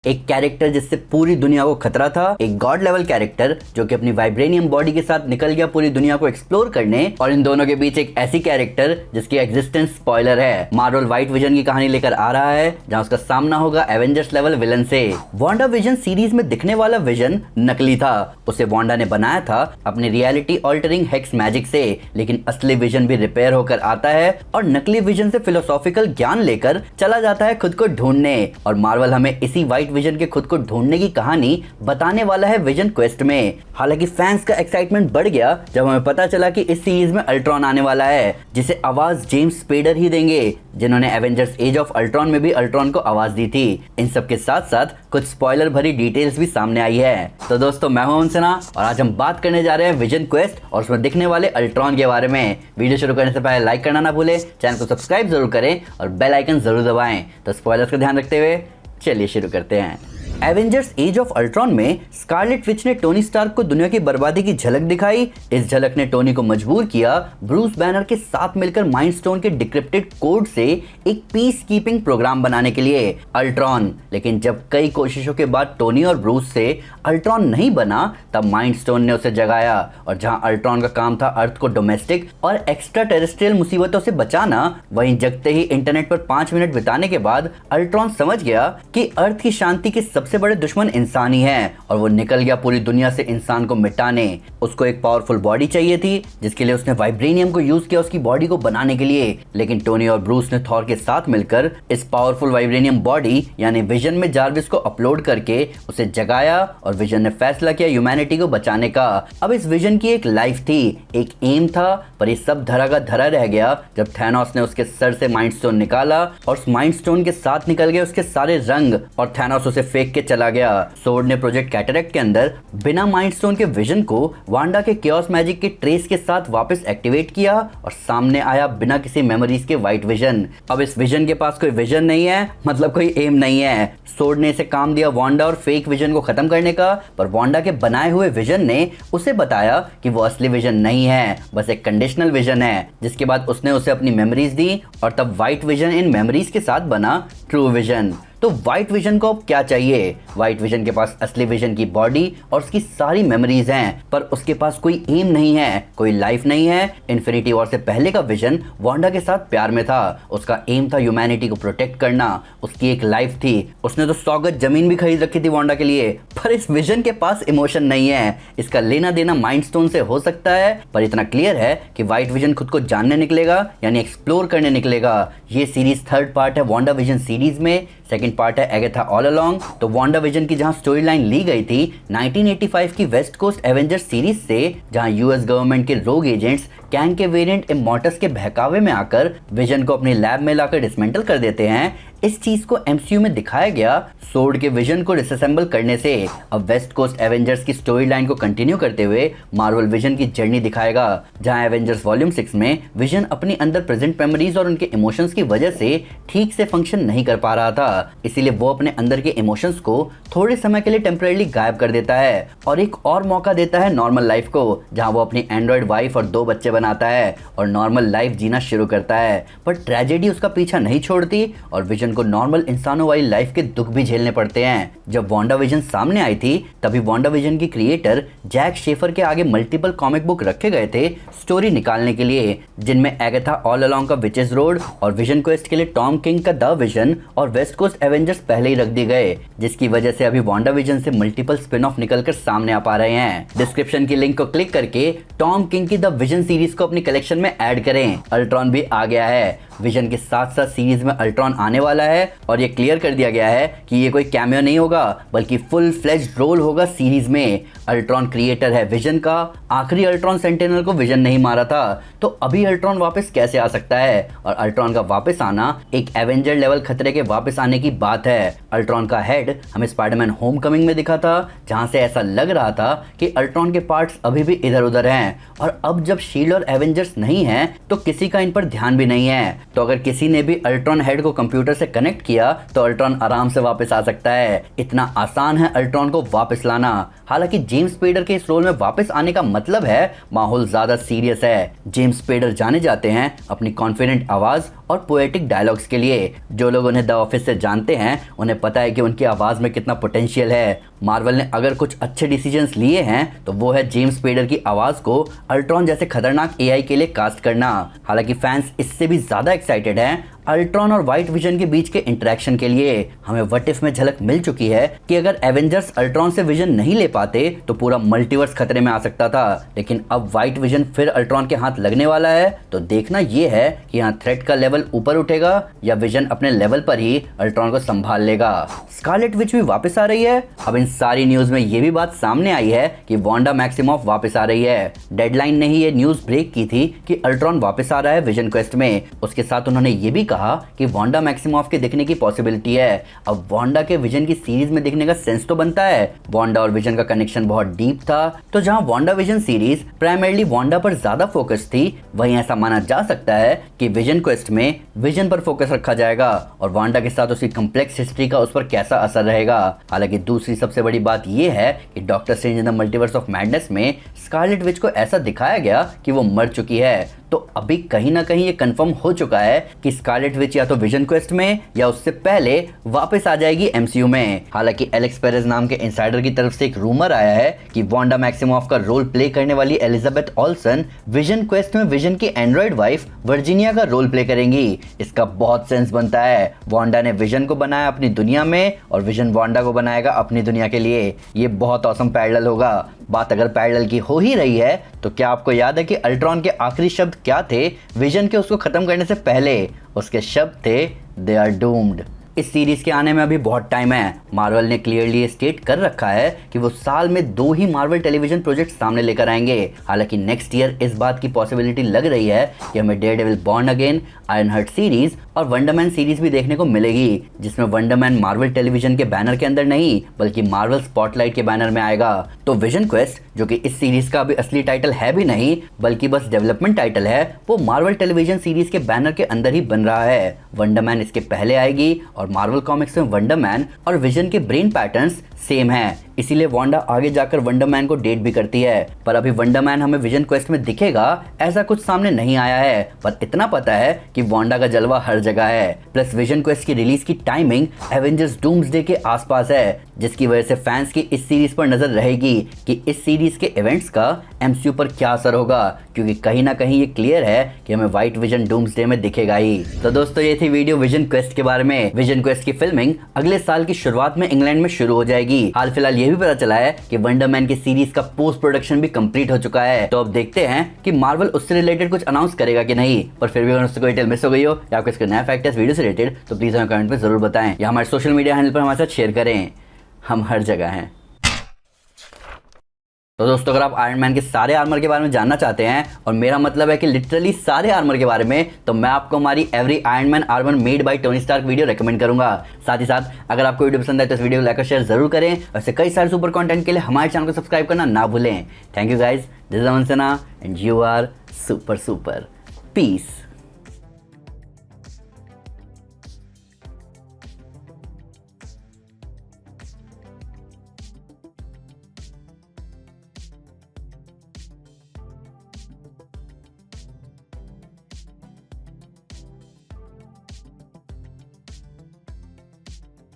एक कैरेक्टर जिससे पूरी दुनिया को खतरा था, एक गॉड लेवल कैरेक्टर जो कि अपनी वाइब्रेनियम बॉडी के साथ निकल गया पूरी दुनिया को एक्सप्लोर करने, और इन दोनों के बीच एक ऐसी कैरेक्टर जिसकी एग्जिस्टेंस स्पॉइलर है। मार्वल व्हाइट विजन की कहानी लेकर आ रहा है जहां उसका सामना होगा एवेंजर्स लेवल विलन से। वांडा विजन सीरीज में दिखने वाला विजन नकली था, उसे वांडा ने बनाया था अपनी रियलिटी ऑल्टरिंग हेक्स मैजिक से, लेकिन असली विजन भी रिपेयर होकर आता है और नकली विजन से फिलोसॉफिकल ज्ञान लेकर चला जाता है खुद को ढूंढने। और मार्वल हमें इसी व्हाइट विजन के खुद को ढूंढने की कहानी बताने वाला है विजन क्वेस्ट में। हालांकि फैंस का एक्साइटमेंट बढ़ गया जब हमें पता चला कि इस सीरीज में अल्ट्रॉन आने वाला है, जिसे आवाज जेम्स स्पेडर ही देंगे, जिन्होंने एवेंजर्स एज ऑफ अल्ट्रॉन में भी अल्ट्रॉन को आवाज दी थी। इन सब के साथ साथ कुछ स्पॉइलर भरी डिटेल्स भी सामने आई है। तो दोस्तों, मैं हूं अंसना और आज हम बात करने जा रहे हैं विजन क्वेस्ट और उसमें दिखने वाले अल्ट्रॉन के बारे में। वीडियो शुरू करने से पहले लाइक करना ना भूले, चैनल को सब्सक्राइब जरूर करें और बेल आइकन जरूर दबाएं। तो स्पॉयलर्स का ध्यान रखते हुए चलिए शुरू करते हैं। एवेंजर्स एज ऑफ अल्ट्रॉन में स्कारलेट विच ने टोनी स्टार्क को दुनिया की बर्बादी की झलक दिखाई। इस झलक ने टोनी को मजबूर किया ब्रूस बैनर के साथ मिलकर माइंड स्टोन के डिक्रिप्टेड कोड से एक पीस कीपिंग प्रोग्राम बनाने के लिए अल्ट्रॉन। लेकिन जब कई कोशिशों के बाद टोनी और ब्रूस से अल्ट्रॉन नहीं बना, तब माइंड स्टोन ने उसे जगाया। और जहां अल्ट्रॉन का काम था अर्थ को डोमेस्टिक और एक्स्ट्रा टेरेस्ट्रियल मुसीबतों से बचाना, वहीं जगते ही इंटरनेट पर 5 मिनट बिताने के बाद अल्ट्रॉन समझ गया कि अर्थ की शांति के सबसे बड़े दुश्मन इंसान ही है, और वो निकल गया पूरी दुनिया से इंसान को मिटाने। उसको एक पावरफुल बॉडी चाहिए थी, जिसके लिए उसने वाइब्रेनियम को यूज किया उसकी बॉडी को बनाने के लिए। लेकिन टोनी और ब्रूस ने थॉर के साथ मिलकर इस पावरफुल वाइब्रेनियम बॉडी यानी विजन में जार्विस को अपलोड करके उसे जगाया, और विजन ने फैसला किया ह्यूमैनिटी को बचाने का। अब इस विजन की एक लाइफ थी, एक एम था, पर ये सब धरा का धरा रह गया जब थैनोस ने उसके सर से माइंड स्टोन निकाला, और उस माइंड स्टोन के साथ निकल गए उसके सारे रंग, और थैनोस उसे फेंक के चला गया। सोर्ड ने प्रोजेक्ट कैटरेक्ट के अंदर बिना माइंड स्टोन के विजन को वांडा के केओस मैजिक के ट्रेस के साथ वापस एक्टिवेट किया, और सामने आया बिना किसी मेमोरीज के व्हाइट विजन। अब इस विजन के पास कोई विजन नहीं है, मतलब कोई एम नहीं है। सोर्ड ने इसे काम दिया वांडा और फेक विजन को खत्म करने का, पर वांडा के बनाए हुए विजन ने उसे बताया कि वो असली विजन नहीं है, बस एक कंडीशनल विजन है। जिसके बाद उसने उसे अपनी मेमोरीज दी, और तब व्हाइट विजन इन मेमोरीज के साथ बना ट्रू विजन। तो व्हाइट विजन को अब क्या चाहिए? व्हाइट विजन के पास असली विजन की बॉडी और उसकी सारी मेमोरीज हैं, पर उसके पास कोई एम नहीं है, कोई लाइफ नहीं है। इन्फिनिटी वॉर से पहले का विजन वांडा के साथ प्यार में था, उसका एम था ह्यूमैनिटी को प्रोटेक्ट करना, उसकी एक लाइफ थी, उसने तो 100 गज जमीन भी खरीद रखी थी वांडा के लिए। पर इस विजन के पास इमोशन नहीं है, इसका लेना देना माइंड स्टोन से हो सकता है, पर इतना क्लियर है कि व्हाइट विजन खुद को जानने निकलेगा, यानी एक्सप्लोर करने निकलेगा। ये सीरीज 3rd पार्ट है वांडा विजन सीरीज में, 2nd पार्ट है एगाथा ऑल अलोंग। तो वांडा विजन की जहां स्टोरी लाइन ली गई थी 1985 की वेस्ट कोस्ट एवेंजर्स सीरीज से, जहां यूएस गवर्नमेंट के रोग एजेंट्स कैंग के वेरिएंट इमॉर्टस के बहकावे में आकर विजन को अपने लैब में लाकर डिसमेंटल कर देते हैं, इस चीज को एमसीयू में दिखाया गया सोर्ड के विजन को डिसअसेंबल करने से। अब वेस्ट कोस्ट एवेंजर्स की स्टोरी लाइन को कंटिन्यू करते हुए मार्वल विजन की जर्नी दिखाएगा, जहां एवेंजर्स वॉल्यूम 6 में विजन अपनी अंदर प्रेजेंट मेमोरीज और उनके इमोशंस की वजह से ठीक से फंक्शन नहीं कर पा रहा था, इसीलिए वो अपने अंदर के इमोशंस को थोड़े समय के लिए टेम्परेरी गायब कर देता है और एक और मौका देता है नॉर्मल लाइफ को, जहां वो अपनी एंड्रॉइड वाइफ और 2 बच्चे बनाता है और नॉर्मल लाइफ जीना शुरू करता है। पर ट्रेजेडी उसका पीछा नहीं छोड़ती और विजन को नॉर्मल इंसानों वाली लाइफ के दुख भी झेलने पड़ते हैं। जब वांडा विजन सामने आई थी, तभी वांडा विजन की क्रिएटर जैक शेफर के आगे मल्टीपल कॉमिक बुक रखे गए थे स्टोरी निकालने के लिए, जिनमें एगाथा ऑल अलोंग का विचेस रोड और विजन क्वेस्ट के लिए टॉम किंग का द विजन और वेस्ट कोस्ट एवेंजर्स पहले ही रख दिए गए, जिसकी वजह से अभी वांडा विजन से मल्टीपल स्पिन ऑफ निकलकर सामने आ पा रहे हैं। डिस्क्रिप्शन की लिंक को क्लिक करके टॉम किंग की द विजन सीरीज को अपनी कलेक्शन में ऐड करें। अल्ट्रॉन भी आ गया है, विजन के साथ साथ सीरीज में अल्ट्रॉन आने वाला है, और ये क्लियर कर दिया गया है कि ये कोई कैमियो नहीं होगा, बल्कि फुल फ्लेज्ड रोल होगा सीरीज में। अल्ट्रॉन क्रिएटर है विजन का, आखिरी अल्ट्रॉन सेंटिनल को विजन नहीं मारा था, तो अभी अल्ट्रॉन वापस कैसे आ सकता है? और अल्ट्रॉन का वापस आना एक एवेंजर लेवल खतरे के वापस आने की बात है। अल्ट्रॉन का हेड हमें स्पाइडरमैन होमकमिंग में दिखा था, जहां से ऐसा लग रहा था कि अल्ट्रॉन के पार्ट्स अभी भी इधर उधर हैं, और अब जब शील्ड और एवेंजर्स नहीं हैं, तो किसी का इन पर ध्यान भी नहीं है। तो अगर किसी ने भी अल्ट्रॉन हेड को कंप्यूटर से कनेक्ट किया, तो अल्ट्रॉन आराम से वापस आ सकता है। इतना आसान है अल्ट्रॉन को वापस लाना। हालांकि जेम्स स्पेडर के इस रोल में वापस आने का मतलब है माहौल ज्यादा सीरियस है। जेम्स स्पेडर जाने जाते हैं अपनी कॉन्फिडेंट आवाज और पोएटिक डायलॉग्स के लिए। जो लोग उन्हें द ऑफिस से जानते हैं उन्हें पता है कि उनकी आवाज़ में कितना पोटेंशियल है। मार्वल ने अगर कुछ अच्छे डिसीजंस लिए हैं तो वो है जेम्स स्पेडर की आवाज़ को अल्ट्रॉन जैसे खतरनाक एआई के लिए कास्ट करना। हालांकि फैंस इससे भी ज़्यादा एक्साइटेड हैं अल्ट्रॉन और व्हाइट विजन के बीच के इंटरेक्शन के लिए। हमें व्हाट इफ में झलक मिल चुकी है कि अगर एवेंजर्स अल्ट्रॉन से विजन नहीं ले पाते तो पूरा मल्टीवर्स खतरे में आ सकता था, लेकिन अब व्हाइट विजन फिर अल्ट्रॉन के हाथ लगने वाला है तो देखना यह है कि यहाँ थ्रेट का लेवल ऊपर उठेगा या विजन अपने लेवल पर ही अल्ट्रॉन को संभाल लेगा। स्कारलेट विच भी वापस आ रही है। अब इन सारी न्यूज में ये भी बात सामने आई है कि वांडा मैक्सिमॉफ वापस आ रही है। डेडलाइन ने ही ये न्यूज ब्रेक की थी कि अल्ट्रॉन वापस आ रहा है विजन क्वेस्ट में। उसके साथ उन्होंने ये भी कहा कि वांडा मैक्सिमॉफ के दिखने की पॉसिबिलिटी है। अब वांडा के विजन की सीरीज में दिखने का सेंस तो बनता है। वांडा और विजन का कनेक्शन बहुत डीप था, तो जहां Wanda vision series primarily Wanda पर ज्यादा फोकस थी, वहीं ऐसा माना जा सकता है कि विजन क्वेस्ट में विजन पर फोकस रखा जाएगा और वांडा के साथ उसकी कॉम्प्लेक्स हिस्ट्री का उस पर कैसा असर रहेगा। हालांकि दूसरी सबसे बड़ी बात यह है कि doctor strange in the multiverse of madness में स्कारलेट विच को ऐसा दिखाया गया कि वो मर चुकी है। तो अभी कहीं ना कहीं ये कंफर्म हो चुका है कि स्कारलेट विच या तो विजन क्वेस्ट में या उससे पहले वापस आ जाएगी एमसीयू में। हालांकि एलेक्स पेरेज नाम के इनसाइडर की तरफ से एक रूमर आया है कि वांडा मैक्सिमॉफ का रोल प्ले करने वाली एलिजाबेथ ऑल्सन विजन क्वेस्ट में विजन की एंड्रॉइड वाइफ वर्जीनिया का रोल प्ले करेंगी। इसका बहुत सेंस बनता है। वांडा ने विजन को बनाया अपनी दुनिया में और विजन वांडा को बनाएगा अपनी दुनिया के लिए। ये बहुत औसम पैरेलल होगा। बात अगर पैरेलल की हो ही रही है तो क्या आपको याद है कि अल्ट्रॉन के आखिरी शब्द क्या थे विजन के उसको खत्म करने से पहले? उसके शब्द थे दे आर डूम्ड। इस सीरीज के आने में अभी बहुत टाइम है। मार्वल ने क्लियरली स्टेट कर रखा है कि वो साल में 2 ही मार्वल टेलीविजन प्रोजेक्ट सामने लेकर आएंगे। हालांकि नेक्स्ट ईयर इस बात की पॉसिबिलिटी लग रही है कि हमें Daredevil born again, iron heart series और वंडरमैन सीरीज भी देखने को मिलेगी, जिसमें वंडरमैन मार्वल टेलीविजन के बैनर के अंदर नहीं बल्कि मार्वल स्पॉटलाइट के बैनर में आएगा। तो विजन क्वेस्ट, जो कि इस सीरीज का अभी असली टाइटल है भी नहीं बल्कि बस डेवलपमेंट टाइटल है, वो मार्वल टेलीविजन सीरीज के बैनर के अंदर ही बन रहा है। वंडरमैन इसके पहले आएगी और मार्वल कॉमिक्स में वंडरमैन और विजन के ब्रेन पैटर्न्स सेम है, इसीलिए वांडा आगे जाकर वंडरमैन को डेट भी करती है। पर अभी वंडरमैन हमें विजन क्वेस्ट में दिखेगा ऐसा कुछ सामने नहीं आया है, पर इतना पता है कि वांडा का जलवा हर जगह है। प्लस विजन क्वेस्ट की रिलीज की टाइमिंग एवेंजर्स डूम्सडे के आसपास है, जिसकी वजह से फैंस की इस सीरीज पर नजर रहेगी कि इस सीरीज के इवेंट्स का एमसीयू पर क्या असर होगा, क्योंकि कहीं ना कहीं ये क्लियर है कि हमें व्हाइट विजन डूम्सडे में दिखेगा ही। तो दोस्तों ये थी वीडियो विजन क्वेस्ट के बारे में। विजन क्वेस्ट की फिल्मिंग अगले साल की शुरुआत में इंग्लैंड में शुरू हो जाएगी। हाल फिलहाल ये भी पता चला है कि वंडरमैन की सीरीज का पोस्ट प्रोडक्शन भी कंप्लीट हो चुका है। तो अब देखते हैं कि मार्वल उससे रिलेटेड कुछ अनाउंस करेगा कि नहीं। पर फिर भी अगर उससे कोई डिटेल मिस हो गई हो या आपको इसका नया फैक्ट है इस वीडियो से रिलेटेड तो प्लीज हमें कमेंट में जरूर बताएं या हमारे सोशल मीडिया हैंडल पर हमारे साथ शेयर करें। हम हर जगह हैं। तो दोस्तों अगर आप आयरन मैन के सारे आर्मर के बारे में जानना चाहते हैं, और मेरा मतलब है कि लिटरली सारे आर्मर के बारे में, तो मैं आपको हमारी every Iron Man armour made by Tony Stark video recommend करूंगा। साथ ही साथ अगर आपको वीडियो पसंद आए तो इस वीडियो को लाइक और शेयर जरूर करें। वैसे कई सारे सुपर कंटेंट के लिए हमारे चैनल को सब्सक्राइब करना ना भूलें। Thank you guys, this is Aman Sinha and you are super super. Piece.